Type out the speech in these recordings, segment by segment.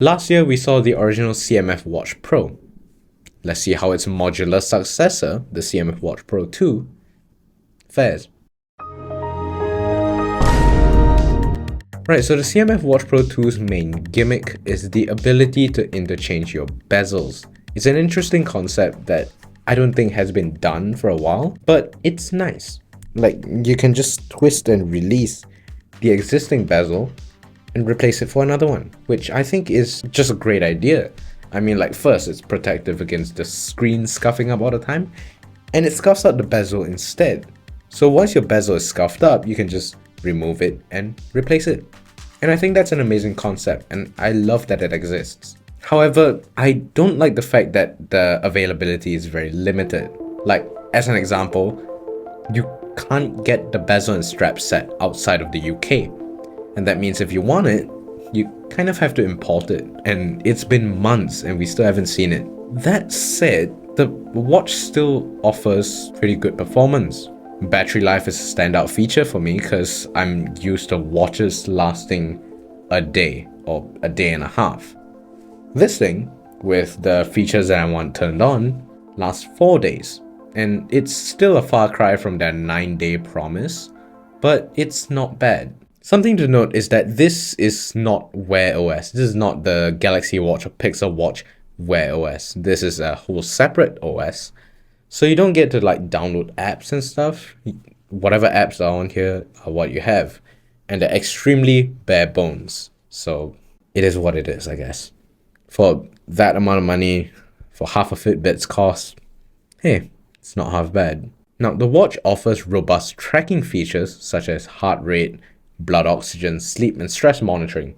Last year, we saw the original CMF Watch Pro. Let's see how its modular successor, the CMF Watch Pro 2, fares. Right, so the CMF Watch Pro 2's main gimmick is the ability to interchange your bezels. It's an interesting concept that I don't think has been done for a while, but it's nice. Like, you can just twist and release the existing bezel and replace it for another one, which I think is just a great idea. I mean, like, first, it's protective against the screen scuffing up all the time, and it scuffs out the bezel instead. So once your bezel is scuffed up, you can just remove it and replace it. And I think that's an amazing concept, and I love that it exists. However, I don't like the fact that the availability is very limited. Like, as an example, you can't get the bezel and strap set outside of the UK. And that means if you want it, you kind of have to import it. And it's been months and we still haven't seen it. That said, the watch still offers pretty good performance. Battery life is a standout feature for me because I'm used to watches lasting a day or a day and a half. This thing, with the features that I want turned on, lasts 4 days. And it's still a far cry from their 9-day promise, but it's not bad. Something to note is that this is not Wear OS. This is not the Galaxy Watch or Pixel Watch Wear OS. This is a whole separate OS. So you don't get to like download apps and stuff. Whatever apps are on here are what you have. And they're extremely bare bones. So it is what it is, I guess. For that amount of money, for half a Fitbit's cost, hey, it's not half bad. Now, the watch offers robust tracking features such as heart rate, blood oxygen, sleep, and stress monitoring.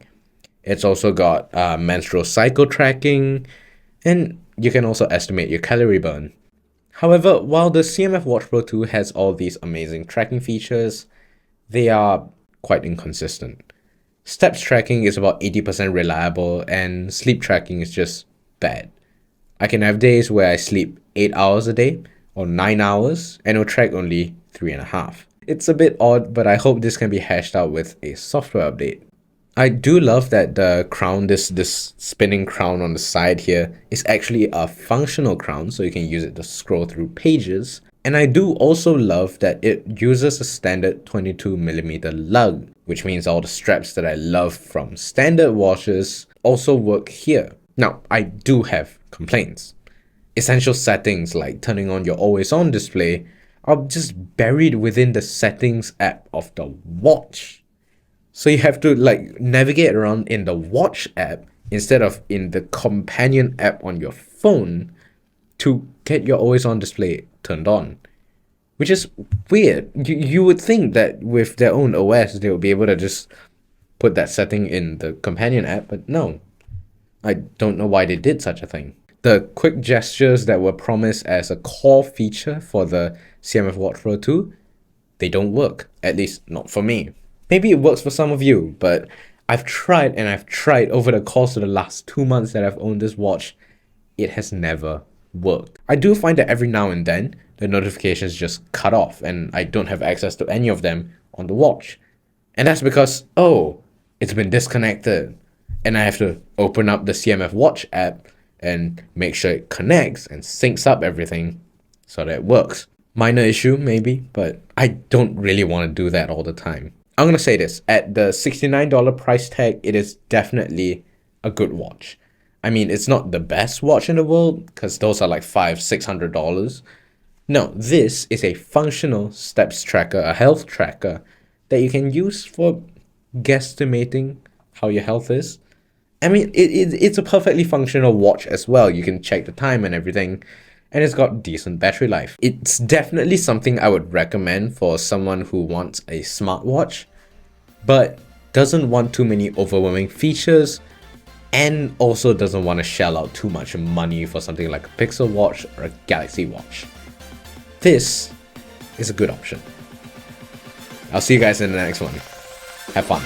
It's also got menstrual cycle tracking, and you can also estimate your calorie burn. However, while the CMF Watch Pro 2 has all these amazing tracking features, they are quite inconsistent. Steps tracking is about 80% reliable, and sleep tracking is just bad. I can have days where I sleep 8 hours a day, or 9 hours, and it'll track only 3.5. It's a bit odd, but I hope this can be hashed out with a software update. I do love that the crown, this spinning crown on the side here, is actually a functional crown, so you can use it to scroll through pages. And I do also love that it uses a standard 22mm lug, which means all the straps that I love from standard watches also work here. Now, I do have complaints. Essential settings like turning on your always on display are just buried within the settings app of the watch. So you have to like navigate around in the watch app instead of in the companion app on your phone to get your always on display turned on, which is weird. You would think that with their own OS they would be able to just put that setting in the companion app, but no. I don't know why they did such a thing. The quick gestures that were promised as a core feature for the CMF Watch Pro 2, they don't work, at least not for me. Maybe it works for some of you, but I've tried and I've tried over the course of the last 2 months that I've owned this watch. It has never worked. I do find that every now and then, the notifications just cut off and I don't have access to any of them on the watch. And that's because, oh, it's been disconnected. And I have to open up the CMF Watch app and make sure it connects and syncs up everything so that it works. Minor issue, maybe, but I don't really want to do that all the time. I'm going to say this, at the $69 price tag, it is definitely a good watch. I mean, it's not the best watch in the world, because those are like $500-$600. No, this is a functional steps tracker, a health tracker, that you can use for guesstimating how your health is. I mean, it's a perfectly functional watch as well. You can check the time and everything, and it's got decent battery life. It's definitely something I would recommend for someone who wants a smartwatch, but doesn't want too many overwhelming features, and also doesn't want to shell out too much money for something like a Pixel Watch or a Galaxy Watch. This is a good option. I'll see you guys in the next one. Have fun.